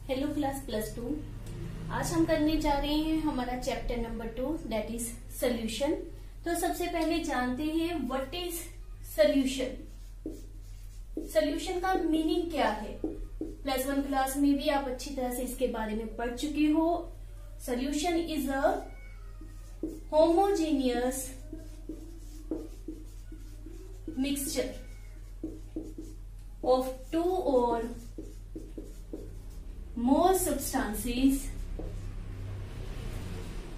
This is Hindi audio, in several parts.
Hello class +2। आज हम करने जा रहे हैं हमारा chapter number 2 that is solution. तो सबसे पहले जानते हैं व्हाट इज सोल्यूशन। सोल्यूशन का मीनिंग क्या है। +1 क्लास में भी आप अच्छी तरह से इसके बारे में पढ़ चुके हो। Solution is a homogeneous mixture of two or more substances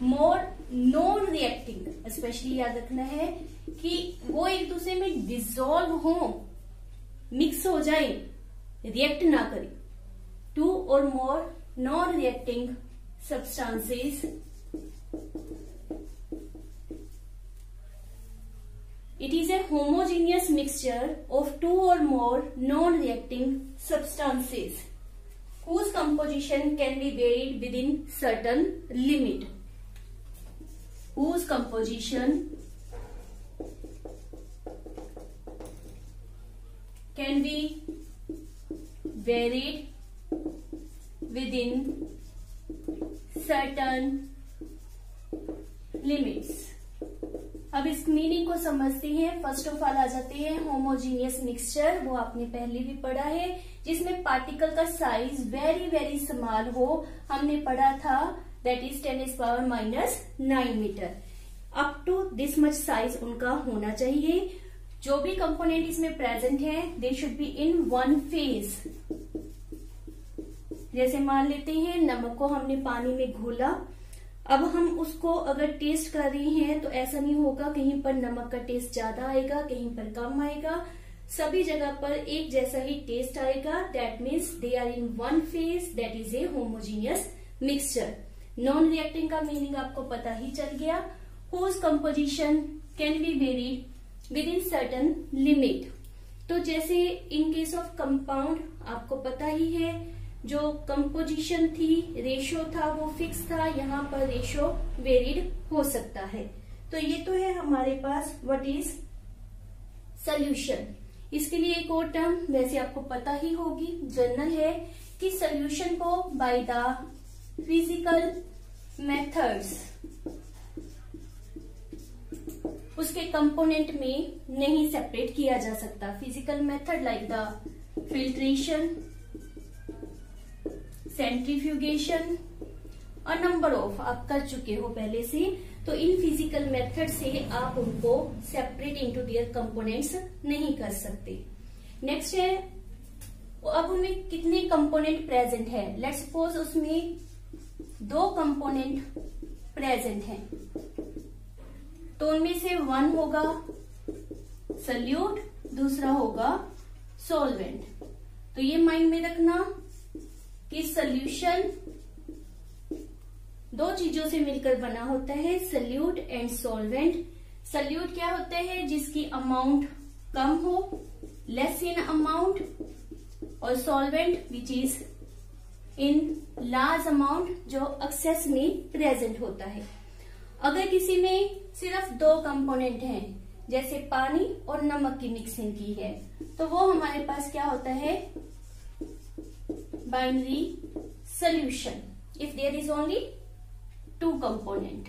more non-reacting। Specially याद रखना है कि वो एक दूसरे में डिसॉल्व हो, मिक्स हो जाए, रिएक्ट ना करे। टू और more non reacting substances It is a homogeneous mixture of two or more non-reacting substances whose composition can be varied within certain limit. Whose composition can be varied within certain limits. अब इस मीनिंग को समझते हैं। फर्स्ट ऑफ ऑल आ जाते हैं होमोजीनियस मिक्सचर। वो आपने पहले भी पढ़ा है, जिसमें पार्टिकल का साइज वेरी वेरी स्मॉल हो। हमने पढ़ा था that is 10⁻⁹ metre. Up to this much size उनका होना चाहिए। जो भी कंपोनेंट इसमें प्रेजेंट है they should be in one phase. जैसे मान लेते हैं नमक को हमने पानी में घोला, अब हम उसको अगर टेस्ट कर रहे हैं तो ऐसा नहीं होगा कहीं पर नमक का टेस्ट ज्यादा आएगा, कहीं पर कम आएगा। सभी जगह पर एक जैसा ही टेस्ट आएगा। That means they are in one phase, that is a homogeneous mixture. Non reacting का मीनिंग आपको पता ही चल गया। Whose composition can be varied within certain limit. तो जैसे इन केस ऑफ कंपाउंड आपको पता ही है, जो कंपोजिशन थी, रेशो था, वो फिक्स था। यहाँ पर रेशो वेरिड हो सकता है। तो ये तो है हमारे पास व्हाट इज सोल्यूशन। इसके लिए एक और टर्म वैसे आपको पता ही होगी, जनरल है, कि सोल्यूशन को बाय द फिजिकल मेथड्स उसके कंपोनेंट में नहीं सेपरेट किया जा सकता। Physical method like the filtration, centrifugation और नंबर ऑफ आप कर चुके हो पहले से। तो इन फिजिकल मेथड से आप उनको सेपरेट इनटू देयर कंपोनेंट्स नहीं कर सकते। नेक्स्ट है, अब उनमें कितने कंपोनेंट प्रेजेंट है। लेट्स सपोज उसमें 2 कंपोनेंट प्रेजेंट हैं, तो उनमें से वन होगा सल्यूट, दूसरा होगा सॉल्वेंट। तो ये माइंड में रखना कि सोल्यूशन 2 चीजों से मिलकर बना होता है, सल्यूट एंड सॉल्वेंट। सल्यूट क्या होता है, जिसकी अमाउंट कम हो, लेस इन अमाउंट, और solvent which is in large amount, जो एक्सेस में प्रेजेंट होता है। अगर किसी में सिर्फ 2 कंपोनेंट हैं, जैसे पानी और नमक की मिक्सिंग की है, तो वो हमारे पास क्या होता है, binary solution if there is only 2 component,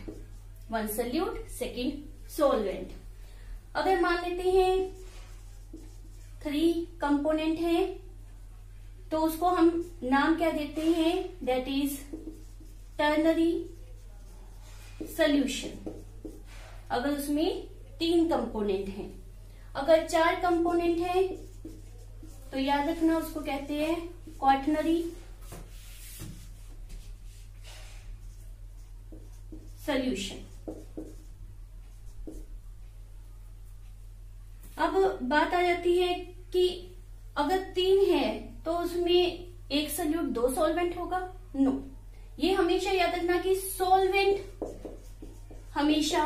one solute, second solvent। अगर मान लेते हैं 3 कंपोनेंट हैं, तो उसको हम नाम क्या देते हैं, दैट इज टर्नरी सोल्यूशन। अगर उसमें 3 कंपोनेंट हैं, अगर 4 कंपोनेंट हैं तो याद रखना उसको कहते हैं क्वाटरनरी सोल्यूशन। अब बात आ जाती है कि अगर 3 है तो उसमें एक सल्यूट 2 सॉल्वेंट होगा। नो, ये हमेशा याद रखना कि सॉल्वेंट हमेशा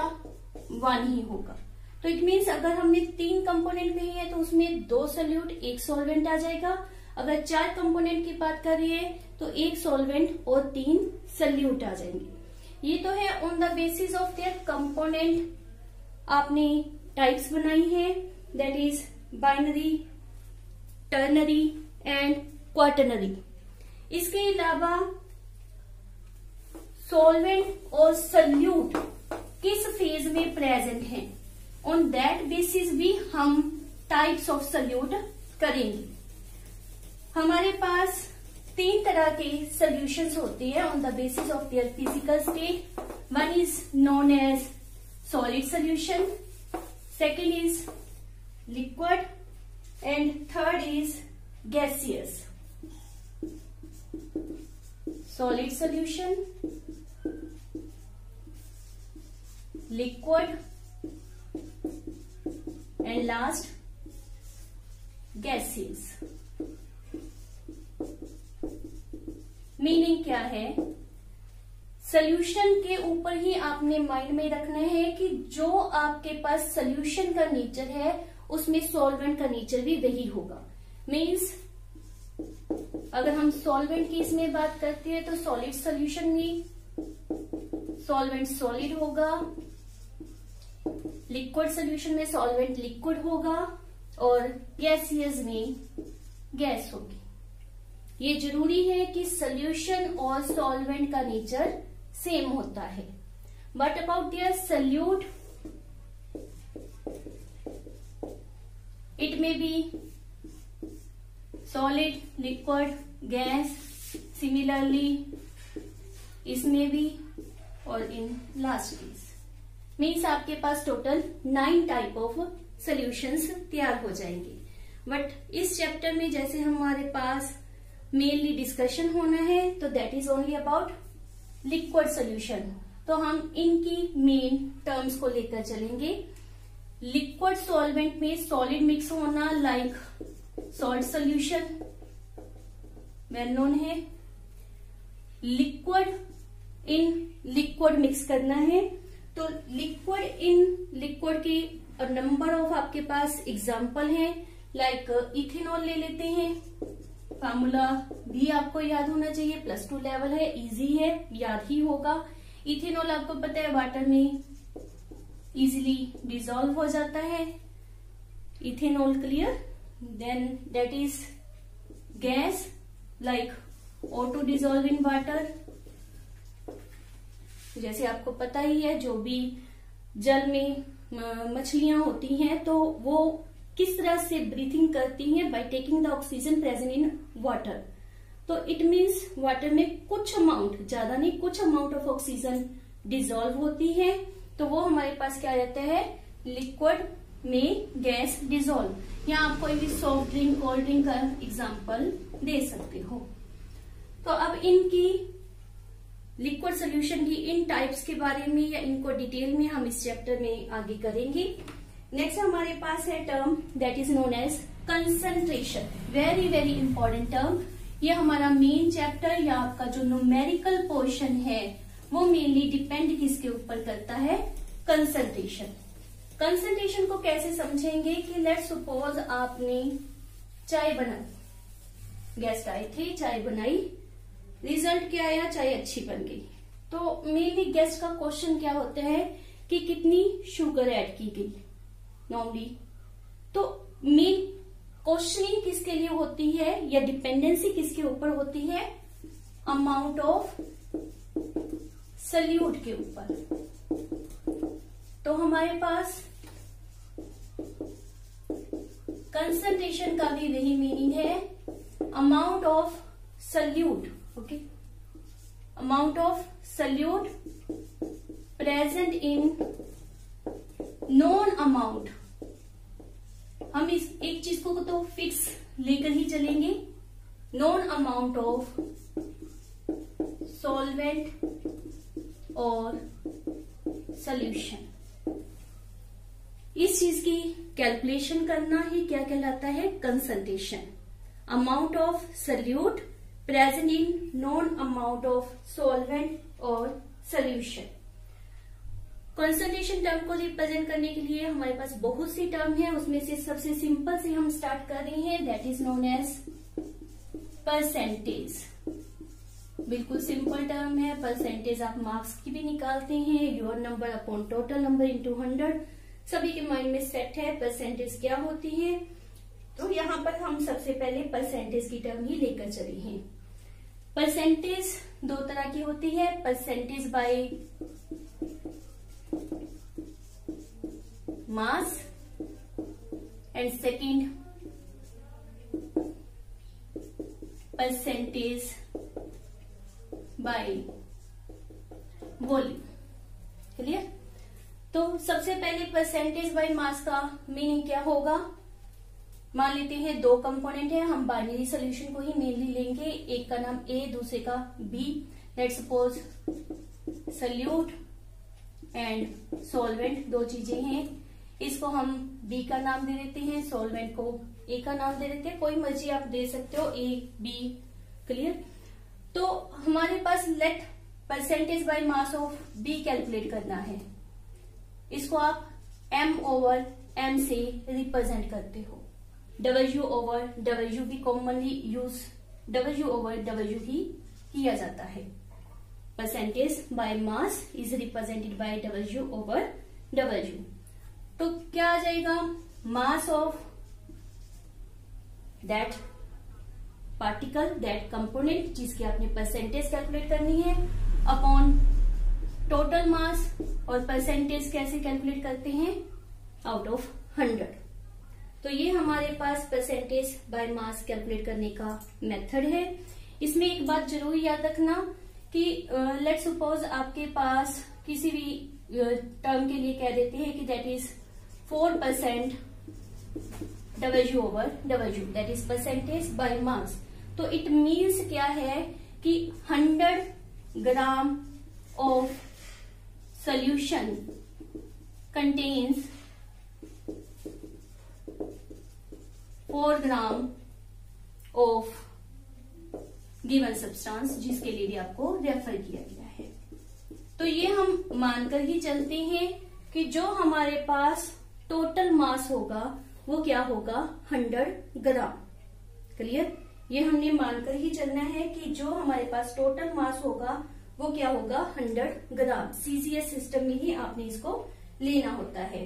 1 ही होगा। तो इट मीन्स अगर हमने 3 कंपोनेंट कही है तो उसमें 2 सल्यूट 1 सॉल्वेंट आ जाएगा। अगर 4 कंपोनेंट की बात कर रहे हैं तो 1 सॉल्वेंट और 3 सल्यूट आ जाएंगे। ये तो है on the basis of there component आपने टाइप्स बनाई है, that is binary, ternary and quaternary. इसके अलावा सॉल्वेंट और सल्यूट किस फेज में प्रेजेंट है, ऑन दैट बेसिस भी हम टाइप्स ऑफ सल्यूट करेंगे। हमारे पास 3 तरह के सॉल्यूशंस होते हैं on the basis of their physical state. One is known as solid solution, second is liquid and third is gaseous. Solid solution, liquid and last gases. Meaning क्या है, सॉल्यूशन के ऊपर ही आपने माइंड में रखना है कि जो आपके पास सॉल्यूशन का नेचर है उसमें सॉल्वेंट का नेचर भी वही होगा। मीन्स अगर हम सॉल्वेंट की इसमें बात करते हैं तो सॉलिड सॉल्यूशन में सॉल्वेंट सॉलिड होगा, लिक्विड सॉल्यूशन में सॉल्वेंट लिक्विड होगा और गैसियस में गैस होगी। ये जरूरी है कि सॉल्यूशन और सॉल्वेंट का नेचर सेम होता है। But about their solute, it may be solid, liquid, gas. Similarly इसमें भी और इन लास्ट केस मीन्स आपके पास टोटल 9 टाइप ऑफ सॉल्यूशंस तैयार हो जाएंगे। बट इस चैप्टर में जैसे हमारे पास मेनली डिस्कशन होना है तो that is only about liquid solution, तो हम इनकी मेन टर्म्स को लेकर चलेंगे। लिक्विड सॉल्वेंट में सॉलिड मिक्स होना, like salt solution well known है। लिक्विड इन लिक्विड मिक्स करना है तो लिक्विड इन लिक्विड की नंबर ऑफ आपके पास एग्जाम्पल है, लाइक इथेनॉल ले लेते हैं। फार्मूला भी आपको याद होना चाहिए, +2 लेवल है, इजी है, याद ही होगा। इथेनॉल आपको पता है वाटर में इजीली डिसॉल्व हो जाता है, ethanol clear. Then that is gas, like O2 dissolve in water. जैसे आपको पता ही है जो भी जल में मछलियां होती हैं तो वो किस तरह से ब्रीथिंग करती हैं, by taking the oxygen present in water. तो इट मीन्स वाटर में कुछ अमाउंट, ज्यादा नहीं, कुछ अमाउंट ऑफ ऑक्सीजन डिसॉल्व होती है, तो वो हमारे पास क्या रहता है, लिक्विड में गैस डिसॉल्व। या आप कोई भी सॉफ्ट ड्रिंक, कोल्ड ड्रिंक का एग्जाम्पल दे सकते हो। तो अब इनकी लिक्विड सोल्यूशन की इन टाइप्स के बारे में या इनको डिटेल में हम इस चैप्टर में आगे करेंगे। नेक्स्ट हमारे पास है term that is known as concentration. Very very important term. ये हमारा मेन चैप्टर या आपका जो न्यूमेरिकल पोर्शन है वो मेनली डिपेंड किसके ऊपर करता है, कंसंट्रेशन। कंसंट्रेशन को कैसे समझेंगे कि लेट्स सपोज आपने चाय बनाई, गेस्ट आए थे, चाय बनाई, रिजल्ट क्या आया, चाय अच्छी बन गई। तो मेनली गेस्ट का क्वेश्चन क्या होता है कि कितनी शुगर ऐड की गई नॉर्मली। तो मेन क्वेश्चनिंग किसके लिए होती है या डिपेंडेंसी किसके ऊपर होती है, अमाउंट ऑफ सल्यूट के ऊपर। तो हमारे पास कंसंट्रेशन का भी वही मीनिंग है, amount of solute. Okay, amount of solute present in non amount. हम इस एक चीज को तो फिक्स लेकर ही चलेंगे, नॉन अमाउंट ऑफ सॉल्वेंट और सॉल्यूशन। इस चीज की कैलकुलेशन करना ही क्या कहलाता है, concentration. Amount of solute present in non amount of solvent और सॉल्यूशन। कंसंट्रेशन टर्म को रिप्रेजेंट करने के लिए हमारे पास बहुत सी टर्म है, उसमें से सबसे सिंपल से हम स्टार्ट कर रहे हैं, that is known as percentage. बिल्कुल सिंपल टर्म है। परसेंटेज आप मार्क्स की भी निकालते हैं, your number upon total number into 100, सभी के माइंड में सेट है परसेंटेज क्या होती है। तो यहाँ पर हम सबसे पहले परसेंटेज की टर्म ही लेकर चले हैं। परसेंटेज दो तरह की होती है, percentage by mass and second percentage by volume. Clear? तो सबसे पहले परसेंटेज बाय मास का मीनिंग क्या होगा? मान लेते हैं दो कंपोनेंट है, हम बाइनरी सोल्यूशन को ही मेनली लेंगे, एक का नाम ए दूसरे का B. Let's suppose solute and solvent दो चीजें हैं, इसको हम बी का नाम दे देते हैं, सॉल्वेंट को ए का नाम दे देते हैं, कोई मर्जी आप दे सकते हो, ए बी। क्लियर? तो हमारे पास let percentage by mass of B calculate करना है, इसको आप m ओवर m से रिप्रेजेंट करते हो, W ओवर W भी commonly use W over W ही किया जाता है। Percentage by mass is represented by W over W। तो क्या आ जाएगा? Mass of that particle, that component जिसकी आपने परसेंटेज कैलकुलेट करनी है, अपॉन टोटल मास। और परसेंटेज कैसे कैलकुलेट करते हैं? Out of 100। तो ये हमारे पास परसेंटेज बाय मास कैलकुलेट करने का मेथड है। इसमें एक बात जरूर याद रखना कि लेट्स सपोज आपके पास किसी भी टर्म के लिए कह देते हैं कि that is 4% W over W, that is percentage by मास। तो इट मीन्स क्या है कि 100 gram of solution contains 4 gram of given substance, जिसके लिए भी आपको रेफर किया गया है। तो ये हम मानकर ही चलते हैं कि जो हमारे पास टोटल मास होगा वो क्या होगा? 100 ग्राम। क्लियर? ये हमने मानकर ही चलना है कि जो हमारे पास टोटल मास होगा वो क्या होगा? 100 ग्राम। सीजीएस सिस्टम में ही आपने इसको लेना होता है।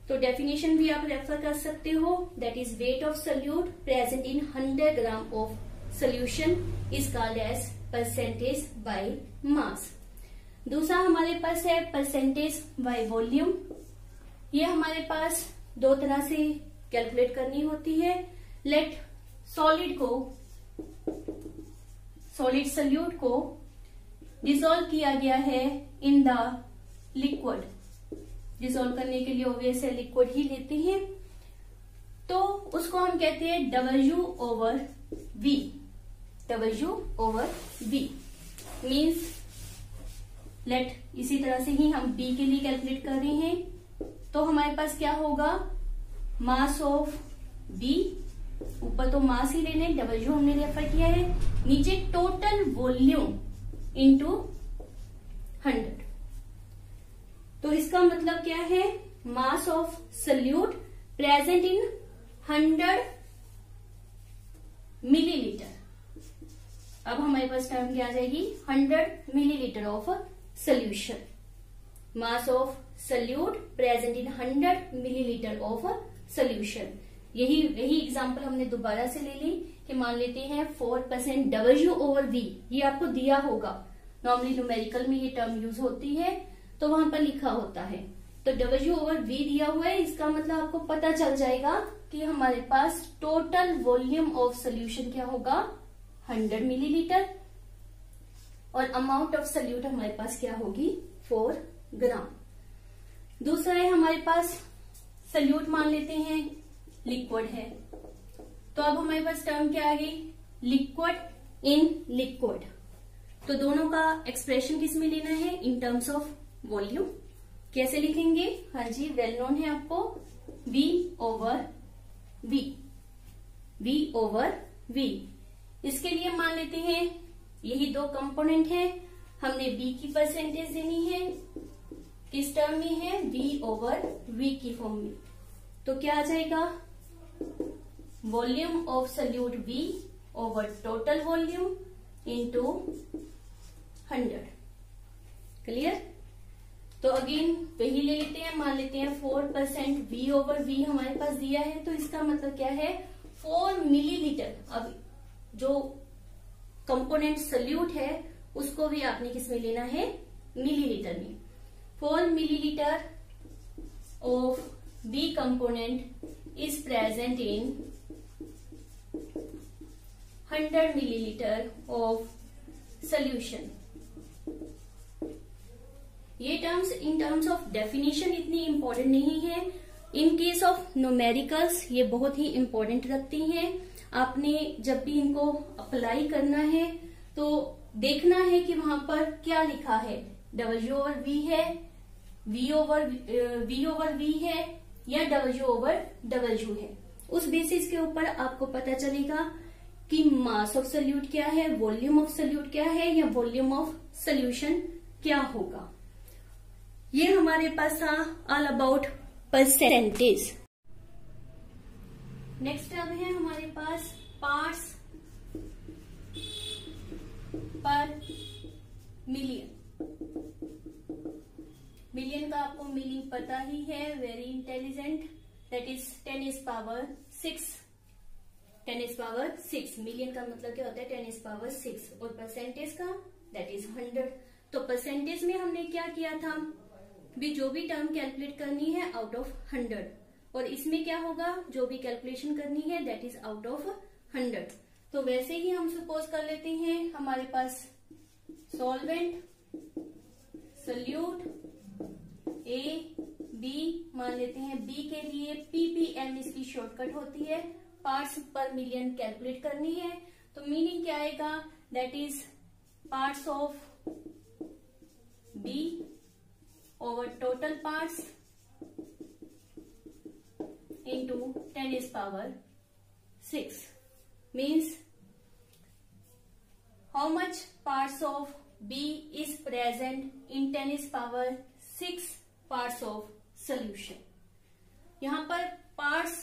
तो डेफिनेशन भी आप रेफर कर सकते हो, that is weight of solute present in 100 gram of solution is called as percentage by mass. दूसरा हमारे पास है परसेंटेज बाय वॉल्यूम। ये हमारे पास दो तरह से कैलकुलेट करनी होती है। लेट सॉलिड सोल्यूट को डिसॉल्व किया गया है इन द लिक्विड। डिसॉल्व करने के लिए ऑब्वियस है लिक्विड ही लेते हैं, तो उसको हम कहते हैं W over V। W over V means let, इसी तरह से ही हम B के लिए कैलकुलेट कर रहे हैं। तो हमारे पास क्या होगा? मास ऑफ B, ऊपर तो मास ही लेने, W हमने रेफर किया है, नीचे टोटल वॉल्यूम इंटू 100। तो इसका मतलब क्या है? Mass of solute present in 100 millilitre. अब हमारे पास टर्म क्या आ जाएगी? 100 millilitre of solution. Mass of solute present in 100 millilitre of solution. यही एग्जांपल हमने दोबारा से ले ली कि मान लेते हैं 4% W ओवर V, ये आपको दिया होगा, नॉर्मली न्यूमेरिकल में ये टर्म यूज होती है तो वहां पर लिखा होता है। तो W ओवर V दिया हुआ है, इसका मतलब आपको पता चल जाएगा कि हमारे पास टोटल वॉल्यूम ऑफ सोल्यूशन क्या होगा? 100 मिलीलीटर, और अमाउंट ऑफ सोल्यूट हमारे पास क्या होगी? 4 ग्राम। दूसरा है हमारे पास सोल्यूट मान लेते हैं लिक्विड है, तो अब हमारे पास टर्म क्या आ गई? Liquid in liquid. तो दोनों का एक्सप्रेशन किस में लेना है? In terms of volume. कैसे लिखेंगे? हाँ जी, वेल नोन है आपको, V over V, V over V। इसके लिए मान लेते हैं यही दो कंपोनेंट है, हमने B की परसेंटेज देनी है, किस टर्म में है? V ओवर V की फॉर्म में। तो क्या आ जाएगा? Volume of solute V over total volume into 100। Clear? तो अगेन वही ले लेते हैं, मान लेते हैं 4% V ओवर V हमारे पास दिया है, तो इसका मतलब क्या है? 4 मिलीलीटर। अब जो कंपोनेंट सल्यूट है उसको भी आपने किस में लेना है, मिलीलीटर में। 4 millilitre of B component is present in 100 milliliter of solution। ये terms in terms of definition इतनी इंपॉर्टेंट नहीं है, इन केस ऑफ न्यूमेरिकल्स ये बहुत ही इंपॉर्टेंट रखती हैं। आपने जब भी इनको अप्लाई करना है तो देखना है कि वहां पर क्या लिखा है, W/V है, V/V है या W/W है। उस बेसिस के ऊपर आपको पता चलेगा कि मास ऑफ सोल्यूट क्या है, वॉल्यूम ऑफ सोल्यूट क्या है या वॉल्यूम ऑफ सोल्यूशन क्या होगा। ये हमारे पास था ऑल अबाउट परसेंटेज। नेक्स्ट अब है हमारे पास पार्ट्स पर मिलियन। मिलियन का आपको मीनिंग पता ही है, very intelligent, that is 10⁻6। 10⁻6 million का मतलब क्या होता है, 10⁻6। और परसेंटेज का दैट इज 100। तो परसेंटेज में हमने क्या किया था, भी जो भी टर्म कैलकुलेट करनी है आउट ऑफ 100, और इसमें क्या होगा, जो भी कैलकुलेशन करनी है दैट इज आउट ऑफ 100। तो वैसे ही हम सपोज कर लेते हैं हमारे पास सॉल्वेंट, सोल्यूट A B मान लेते हैं, B के लिए ppm इसकी शॉर्टकट होती है, पार्ट्स पर मिलियन कैलकुलेट करनी है। तो मीनिंग क्या आएगा, that is parts of B over total parts into 10⁻6 means how much parts of B is present in 10⁻6 parts of solution। यहाँ पर parts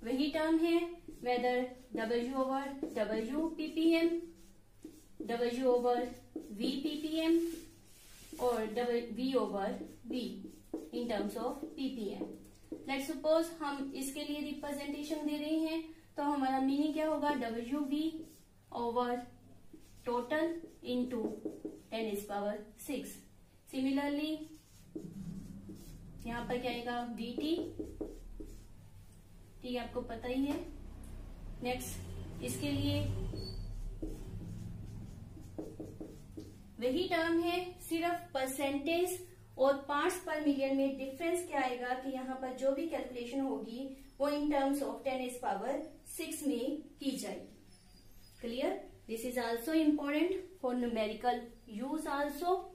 वही टर्म है, whether W/W ppm, W/V ppm और V/V in terms of ppm। Let's suppose हम इसके लिए रिप्रेजेंटेशन दे रहे हैं, तो हमारा मीनिंग क्या होगा, WV over total into 10⁻6। Similarly यहाँ पर क्या आएगा, VT, ठीक है आपको पता ही है। नेक्स्ट इसके लिए वही टर्म है, सिर्फ परसेंटेज और पार्ट्स पर मिलियन में डिफरेंस क्या आएगा कि यहाँ पर जो भी कैलकुलेशन होगी वो इन टर्म्स ऑफ 10⁻6 में की जाएगी। Clear, this is also important for numerical use also.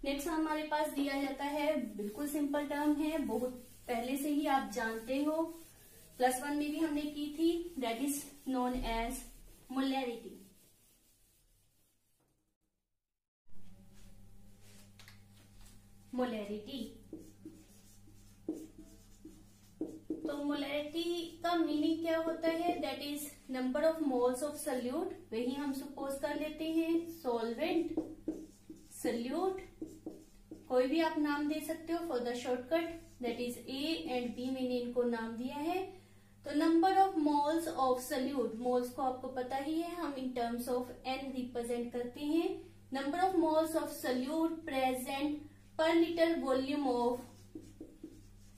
Next हमारे पास दिया जाता है, बिल्कुल सिंपल टर्म है, बहुत पहले से ही आप जानते हो, +1 में भी हमने की थी, that is known as molarity. Molarity, तो मोलैरिटी का मीनिंग क्या होता है, that is number of moles of solute. वही हम सपोज कर लेते हैं सॉल्वेंट, सोल्यूट, कोई भी आप नाम दे सकते हो for the shortcut, that is A and B मैंने इनको नाम दिया है। तो number of moles of solute, moles को आपको पता ही है, हम in terms of N represent करते हैं। Number of moles of solute present per litre volume of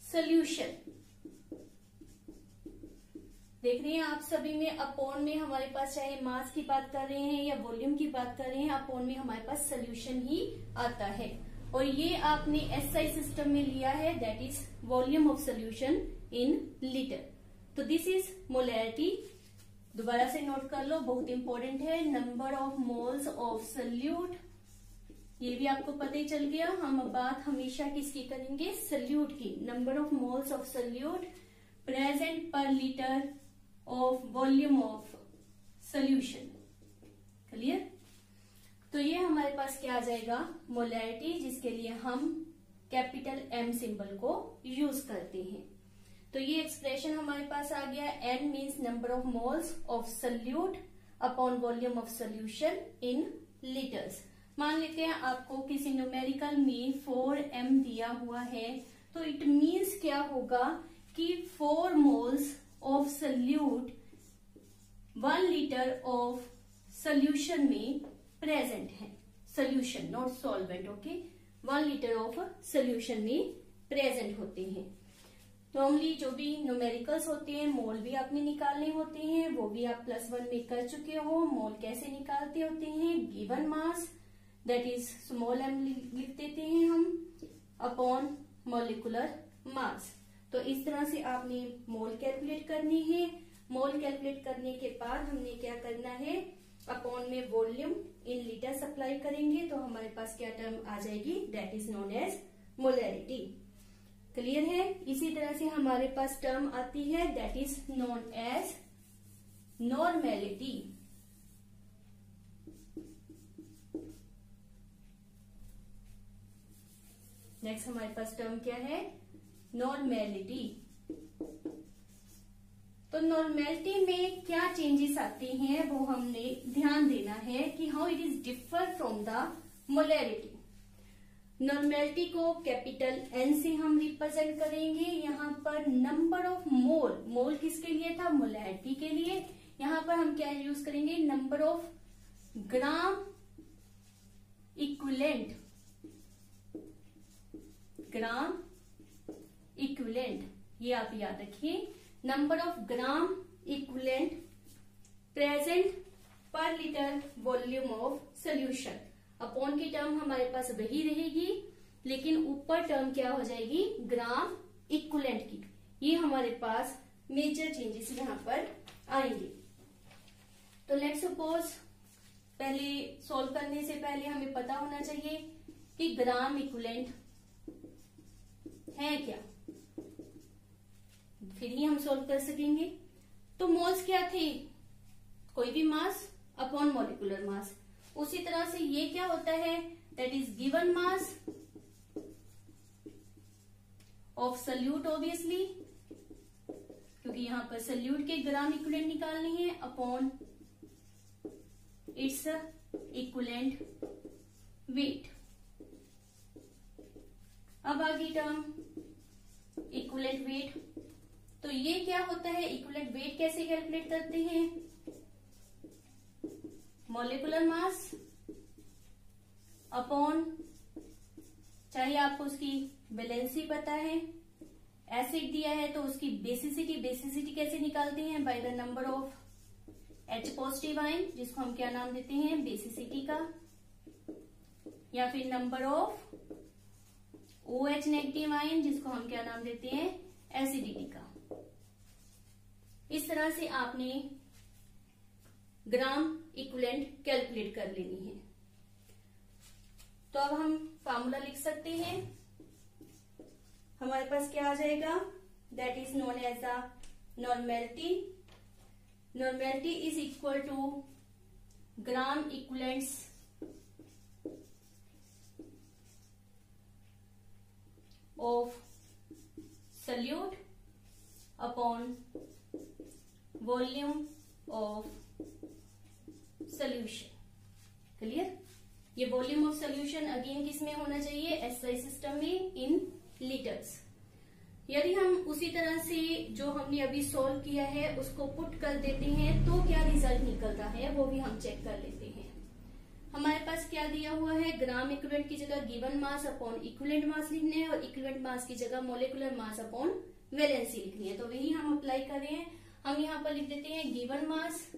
solution. देख रहे हैं आप सभी में अपॉन में हमारे पास चाहे मास की बात कर रहे हैं या वॉल्यूम की बात कर रहे हैं, अपॉन में हमारे पास सोल्यूशन ही आता है। और ये आपने SI सिस्टम में लिया है, that is volume of solution in litre. तो दिस इज मोलैरिटी, दोबारा से नोट कर लो, बहुत इंपॉर्टेंट है। Number of moles of solute, ये भी आपको पता ही चल गया। हम बात हमेशा किसकी करेंगे, सोल्यूट की। Number of moles of solute present per litre of volume of solution. Clear, तो ये हमारे पास क्या आ जाएगा, मोलैरिटी, जिसके लिए हम कैपिटल M सिंबल को यूज करते हैं। तो ये एक्सप्रेशन हमारे पास आ गया, N means number of moles of solute upon volume of solution in litres. मान लेते हैं आपको किसी न्यूमेरिकल में 4m दिया हुआ है, तो इट मीन्स क्या होगा कि 4 moles of solute 1 litre of solution में प्रेजेंट है, solution not solvent, okay. 1 litre of solution में प्रेजेंट होते हैं। नॉर्मली जो भी न्यूमेरिकल्स होते हैं, मोल भी आपने निकालने होते हैं, वो भी आप +1 में कर चुके हो। मोल कैसे निकालते होते हैं, given mass that is small m लिख देते हैं हम अपॉन मॉलिक्यूलर मास। तो इस तरह से आपने मोल कैलकुलेट करनी है। मोल कैलकुलेट करने के बाद हमने क्या करना है, अपॉन में वॉल्यूम इन लीटर सप्लाई करेंगे, तो हमारे पास क्या टर्म आ जाएगी, that is known as molarity. Clear है। इसी तरह से हमारे पास टर्म आती है that is known as normality. Next हमारे पास टर्म क्या है, नॉर्मेलिटी। तो नॉर्मेलिटी में क्या चेंजेस आते हैं वो हमने ध्यान देना है कि how it is differ from the molarity. Normality को कैपिटल N से हम रिप्रेजेंट करेंगे। यहाँ पर नंबर ऑफ मोल, मोल किसके लिए था, मोलैरिटी के लिए। यहाँ पर हम क्या यूज करेंगे, number of gram equivalent, gram equivalent, ये आप याद रखिए, number of gram equivalent present per litre volume of solution. Upon की टर्म हमारे पास वही रहेगी, लेकिन ऊपर टर्म क्या हो जाएगी, ग्राम इक्विवेलेंट की। ये हमारे पास मेजर चेंजेस यहां पर आएंगे। तो लेट्स सपोज, पहले सॉल्व करने से पहले हमें पता होना चाहिए कि ग्राम इक्विवेलेंट है क्या, फिर ही हम सॉल्व कर सकेंगे। तो मोल्स क्या थे, कोई भी मास अपॉन मॉलिक्यूलर मास। उसी तरह से ये क्या होता है, that is given mass of solute, obviously क्योंकि यहां पर सल्यूट के ग्राम इक्विवेलेंट निकालने हैं, अपॉन इट्स इक्विवेलेंट वेट। अब आगे टर्म इक्विवेलेंट वेट। तो ये क्या होता है, इक्विवेलेंट वेट कैसे कैलकुलेट करते हैं, मॉलिक्यूलर मास अपॉन, चाहे आपको उसकी वैलेंसी पता है, एसिड दिया है तो उसकी बेसिसिटी। बेसिसिटी कैसे निकालते हैं, by the number of H positive ion, जिसको हम क्या नाम देते हैं, बेसिसिटी का, या फिर number of OH negative ion, जिसको हम क्या नाम देते हैं, एसिडिटी का। इस तरह से आपने ग्राम इक्विवेलेंट कैलकुलेट कर लेनी है। तो अब हम फार्मूला लिख सकते हैं। हमारे पास क्या आ जाएगा, that is known as the normality. Normality is equal to gram equivalents of solute upon volume of solution. Clear. ये वॉल्यूम ऑफ सोल्यूशन अगेन किस में होना चाहिए, एसआई सिस्टम में, इन लीटर्स। यदि हम उसी तरह से जो हमने अभी सॉल्व किया है उसको पुट कर देते हैं तो क्या रिजल्ट निकलता है वो भी हम चेक कर लेते हैं। हमारे पास क्या दिया हुआ है, ग्राम इक्विवेलेंट की जगह given mass upon equivalent mass लिखने है, और इक्विवेलेंट मास की जगह मॉलिक्यूलर मास अपॉन वैलेंसी लिखनी है। तो वही हम अप्लाई कर रहे हैं। हम यहाँ पर लिख देते हैं given mass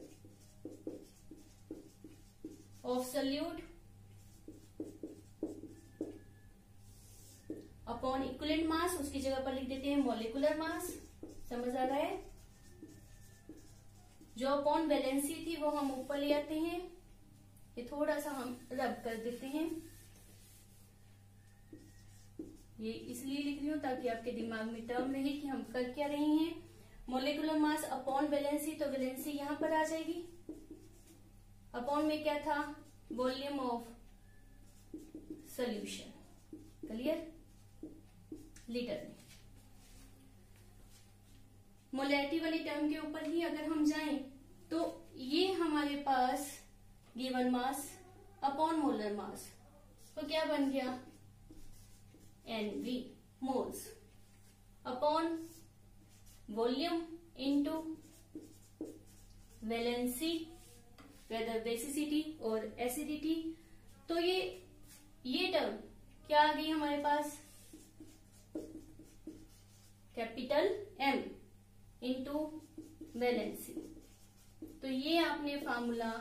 of solute upon equivalent mass, उसकी जगह पर लिख देते हैं मॉलिक्यूलर मास। समझ आ रहा है। जो अपॉन वैलेंसी थी वो हम ऊपर ले आते हैं, ये थोड़ा सा हम रब कर देते हैं। ये इसलिए लिख रही हूं ताकि आपके दिमाग में टर्म रहे कि हम कर क्या रहे हैं। मॉलिक्यूलर मास अपॉन वैलेंसी, तो वैलेंसी यहां पर आ जाएगी। अपॉन में क्या था, volume of solution. Clear. Litre में मोलैरिटी वाली टर्म के ऊपर ही अगर हम जाएं तो ये हमारे पास given mass upon molar mass, तो क्या बन गया, NV moles upon volume into valency whether basicity और एसिडिटी। तो ये टर्म क्या आ गई हमारे पास, कैपिटल M इंटू वैलेंसी। तो ये आपने फॉर्मूला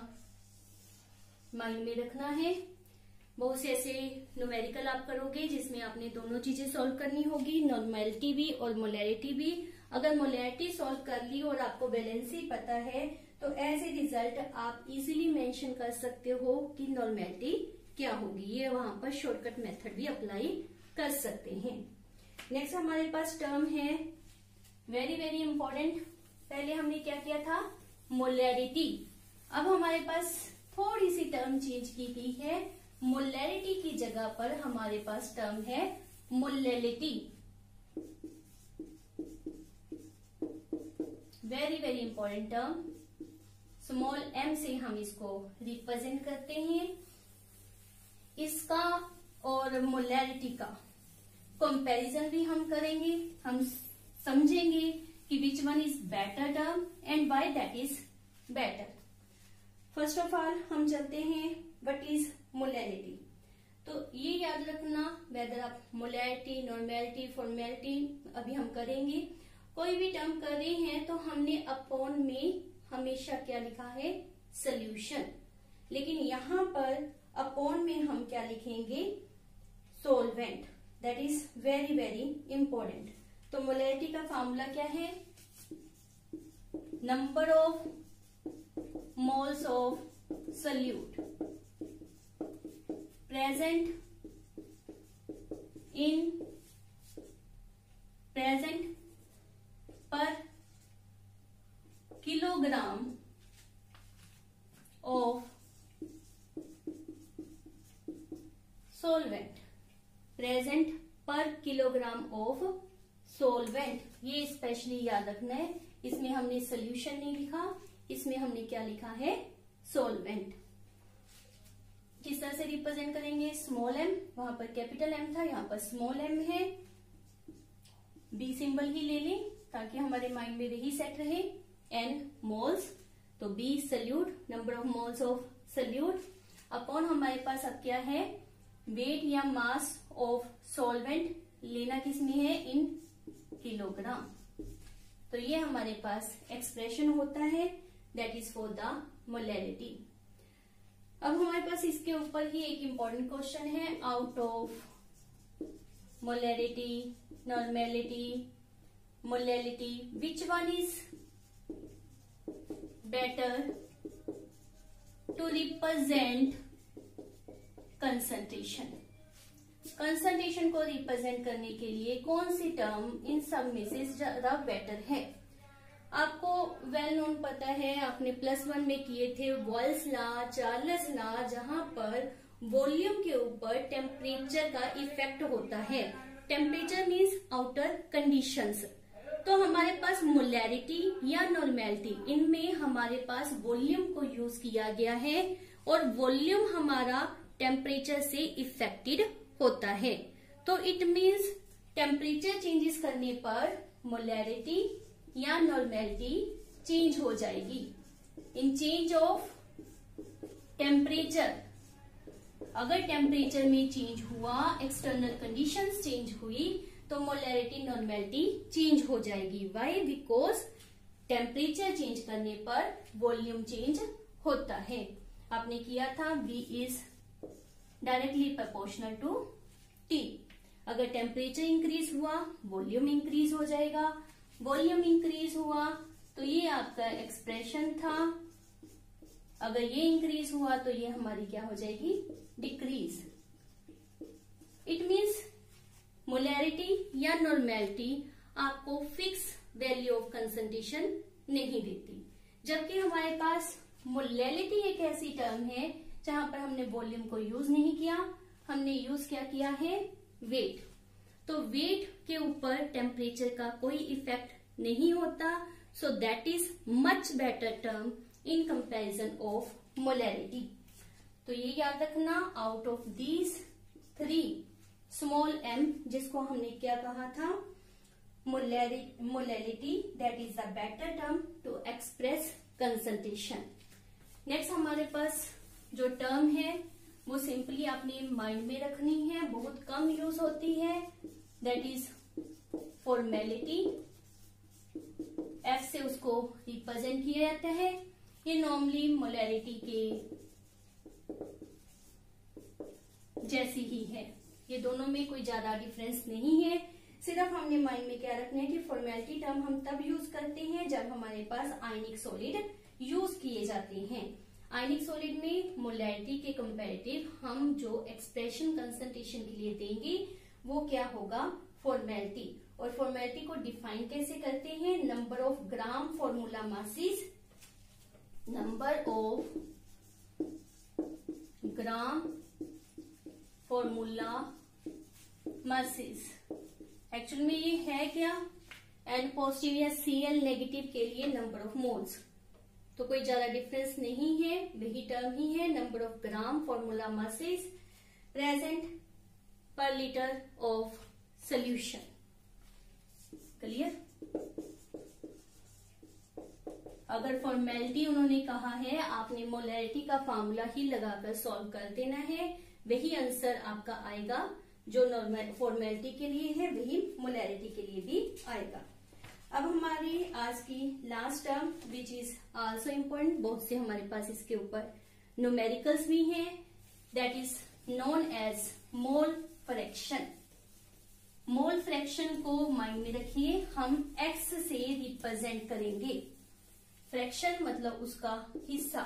माइंड में रखना है। बहुत से ऐसे न्यूमेरिकल आप करोगे जिसमें आपने दोनों चीजें सॉल्व करनी होगी, नॉर्मेलिटी भी और मोलैरिटी भी। अगर मोलैरिटी सॉल्व कर ली और आपको वैलेंसी पता है तो एज ए रिजल्ट आप इजीली मेंशन कर सकते हो कि नॉर्मेलिटी क्या होगी। ये वहां पर शॉर्टकट मेथड भी अप्लाई कर सकते हैं। नेक्स्ट हमारे पास टर्म है वेरी वेरी इंपॉर्टेंट। पहले हमने क्या किया था, मोलैरिटी। अब हमारे पास थोड़ी सी टर्म चेंज की गई है। मोलैरिटी की जगह पर हमारे पास टर्म है molality. Very very important term. Small m से हम इसको रिप्रेजेंट करते हैं। इसका और मोलैरिटी का कंपैरिजन भी हम करेंगे। हम समझेंगे कि विच one is better term and why that is better. First of all हम चलते हैं व्हाट इज मोलैरिटी। तो ये याद रखना, वेदर आप मोलैरिटी, नॉर्मेलिटी, फॉर्मेलिटी अभी हम करेंगे। कोई भी टर्म कर रहे हैं तो हमने अपॉन में हमेशा क्या लिखा है, सोल्यूशन। लेकिन यहां पर अपॉन में हम क्या लिखेंगे, solvent. That is very very important. तो मोलैरिटी का फॉर्मूला क्या है, number of moles of solute present per kilogram of solvent, present per kilogram of solvent। ये स्पेशली याद रखना है। इसमें हमने सोल्यूशन नहीं लिखा, इसमें हमने क्या लिखा है, सोलवेंट। किस तरह से रिप्रेजेंट करेंगे, स्मॉल m, वहां पर कैपिटल M था, यहाँ पर स्मॉल m है। B सिंबल ही ले लें ताकि हमारे माइंड में वही सेट रहे। N मोल्स, तो B solute, number of moles of solute, upon हमारे पास अब क्या है, वेट या मास ऑफ सॉल्वेंट लेना किस में है, इन किलोग्राम। तो ये हमारे पास एक्सप्रेशन होता है, that is for the molarity. अब हमारे पास इसके ऊपर ही एक इम्पॉर्टेंट क्वेश्चन है, out of molarity, normality, molality, which one is better to represent concentration. Concentration को रिप्रेजेंट करने के लिए कौन सी टर्म इन सब में से ज्यादा बेटर है। आपको वेल नोन पता है, आपने +1 में किए थे वॉल्स लॉ, चार्ल्स लॉ, जहां पर वॉल्यूम के ऊपर टेम्परेचर का इफेक्ट होता है। Temperature means outer conditions. तो हमारे पास मोलैरिटी या नॉर्मेलिटी, इनमें हमारे पास वॉल्यूम को यूज किया गया है और वॉल्यूम हमारा टेम्परेचर से इफेक्टेड होता है। तो इट मीन्स टेम्परेचर चेंजेस करने पर मोलैरिटी या नॉर्मेलिटी चेंज हो जाएगी। इन चेंज ऑफ टेम्परेचर, अगर टेम्परेचर में चेंज हुआ, एक्सटर्नल कंडीशंस चेंज हुई, तो मोलैरिटी नॉर्मेलिटी चेंज हो जाएगी। व्हाई? बिकॉज टेम्परेचर चेंज करने पर वॉल्यूम चेंज होता है। आपने किया था V is directly proportional to T। अगर टेम्परेचर इंक्रीज हुआ, वॉल्यूम इंक्रीज हो जाएगा। वॉल्यूम इंक्रीज हुआ तो ये आपका एक्सप्रेशन था। अगर ये इंक्रीज हुआ तो ये हमारी क्या हो जाएगी, डिक्रीज। इट मीन्स मोलैरिटी या नॉर्मेलिटी आपको फिक्स वैल्यू ऑफ कंसंट्रेशन नहीं देती, जबकि हमारे पास मोलैलिटी एक ऐसी टर्म है जहां पर हमने वॉल्यूम को यूज नहीं किया, हमने यूज क्या किया है, वेट। तो वेट के ऊपर टेम्परेचर का कोई इफेक्ट नहीं होता। So that is much better term in comparison of molarity. तो ये याद रखना, out of these 3 small m, जिसको हमने क्या कहा था, molality, that is the better term to express concentration. Next हमारे पास जो टर्म है वो सिंपली आपने माइंड में रखनी है, बहुत कम यूज होती है, दैट इज फॉर्मेलिटी। एफ से उसको रिप्रेजेंट किया जाता है। ये नॉर्मली मोलैरिटी के जैसी ही है, ये दोनों में कोई ज्यादा डिफरेंस नहीं है। सिर्फ हमने माइंड में क्या रखना है कि फॉर्मेलिटी टर्म हम तब यूज करते हैं जब हमारे पास आयनिक सॉलिड यूज किए जाते हैं। आयनिक सॉलिड में मोलैरिटी के कंपैरेटिव हम जो एक्सप्रेशन कंसंट्रेशन के लिए देंगे वो क्या होगा, फॉर्मेलिटी। और फॉर्मेलिटी को डिफाइन कैसे करते हैं, number of gram formula masses, number of gram formula masses. Actual में ये है क्या, एन पॉजिटिव या Cl नेगेटिव के लिए नंबर ऑफ मोल्स, तो कोई ज्यादा डिफरेंस नहीं है, वही टर्म ही है, number of gram formula masses present per litre of solution. Clear. अगर फॉर्मेलिटी उन्होंने कहा है, आपने मोलैरिटी का फॉर्मूला ही लगाकर सॉल्व कर देना है, वही आंसर आपका आएगा। जो नॉर्मल फॉर्मेलिटी के लिए है वही मोलैरिटी के लिए भी आएगा। अब हमारी आज की last term which is also important, बहुत से हमारे पास इसके ऊपर न्यूमेरिकल्स भी हैं, that is known as mole fraction. Mole fraction को माइंड में रखिए, हम x से रिप्रेजेंट करेंगे। फ्रैक्शन मतलब उसका हिस्सा।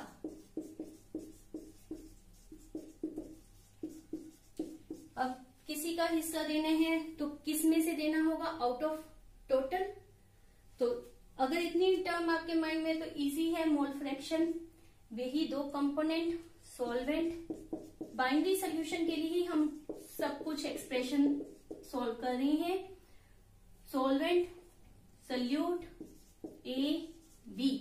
अब किसी का हिस्सा देना है तो किस में से देना होगा, आउट ऑफ टोटल। तो अगर इतनी टर्म आपके माइंड में तो इजी है, मोल फ्रैक्शन, वही दो कंपोनेंट, सॉल्वेंट। बाइनरी सोल्यूशन के लिए ही हम सब कुछ एक्सप्रेशन सॉल्व कर रहे हैं। Solvent, solute, A B.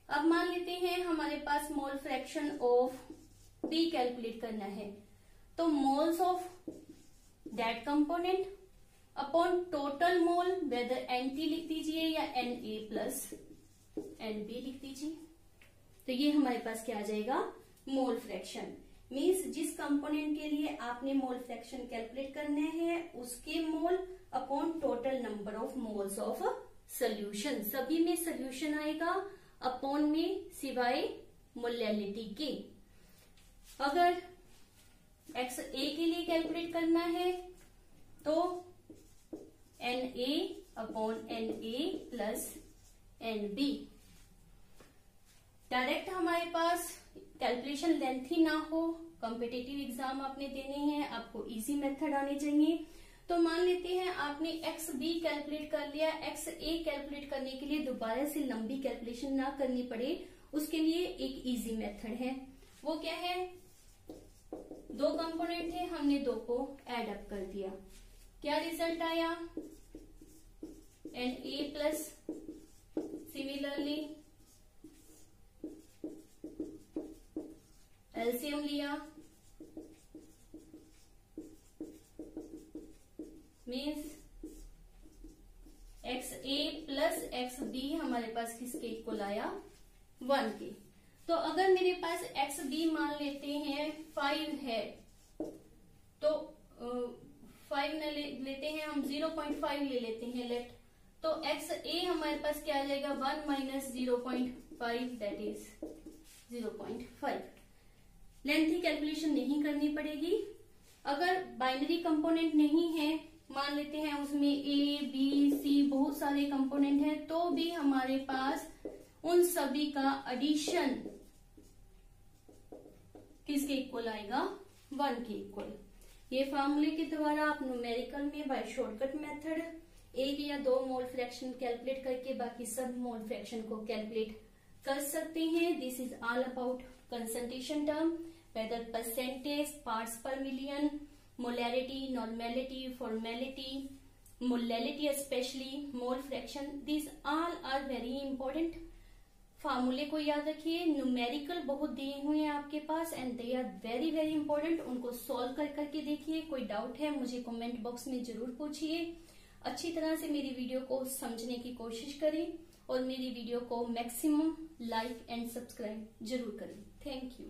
अब मान लेते हैं हमारे पास mole fraction of B calculate करना है, तो moles of that component upon total mole, whether NT लिख दीजिए या Na प्लस NB लिख दीजिए। तो ये हमारे पास क्या आ जाएगा, मोल फ्रैक्शन। मीन्स जिस कंपोनेंट के लिए आपने मोल फ्रैक्शन कैलकुलेट करना है उसके mole upon total number of moles of solution. सभी में सोल्यूशन आएगा, अपॉन में सिवाय मोलैरिटी के। अगर XA के लिए कैलकुलेट करना है तो Na upon Na plus NB। Direct हमारे पास कैलकुलेशन लेंथी ना हो, कॉम्पिटिटिव एग्जाम आपने देने हैं, आपको इजी मेथड आने चाहिए। तो मान लेते हैं आपने XB कैलकुलेट कर लिया, XA कैलकुलेट करने के लिए दोबारा से लंबी कैलकुलेशन ना करनी पड़े, उसके लिए एक इजी मेथड है। वो क्या है, दो कंपोनेंट थे, हमने दो को ऐड अप कर दिया, क्या रिजल्ट आया, Na प्लस। सिमिलरली एलसीएम लिया, मीन्स XA प्लस XB हमारे पास किसके इक्वल आया, 1 के। तो अगर मेरे पास XB मान लेते हैं 5 है, तो 5 न लेते हैं हम, 0.5 ले लेते हैं लेट। तो XA हमारे पास क्या आ जाएगा, 1 minus 0.5 that is 0.5। Lengthy calculation नहीं करनी पड़ेगी। अगर बाइनरी कंपोनेंट नहीं है, मान लेते हैं उसमें A, B, C बहुत सारे कंपोनेंट हैं, तो भी हमारे पास उन सभी का एडिशन किसके इक्वल आएगा, 1 के इक्वल। ये फॉर्मूले के द्वारा आप न्यूमेरिकल में बाय शॉर्टकट मेथड एक या दो मोल फ्रैक्शन कैलकुलेट करके बाकी सब मोल फ्रैक्शन को कैलकुलेट कर सकते हैं। This is all about concentration term, whether percentage, parts per million, molarity, normality, formality, molarity specially, mole fraction, this all are very important. फार्मूले को याद रखिए, न्यूमेरिकल बहुत दिए हुए हैं आपके पास and they are very very important. उनको सॉल्व कर करके देखिए, कोई डाउट है मुझे कमेंट बॉक्स में जरूर पूछिए। अच्छी तरह से मेरी वीडियो को समझने की कोशिश करें और मेरी वीडियो को मैक्सिमम लाइक एंड सब्सक्राइब जरूर करें। Thank you.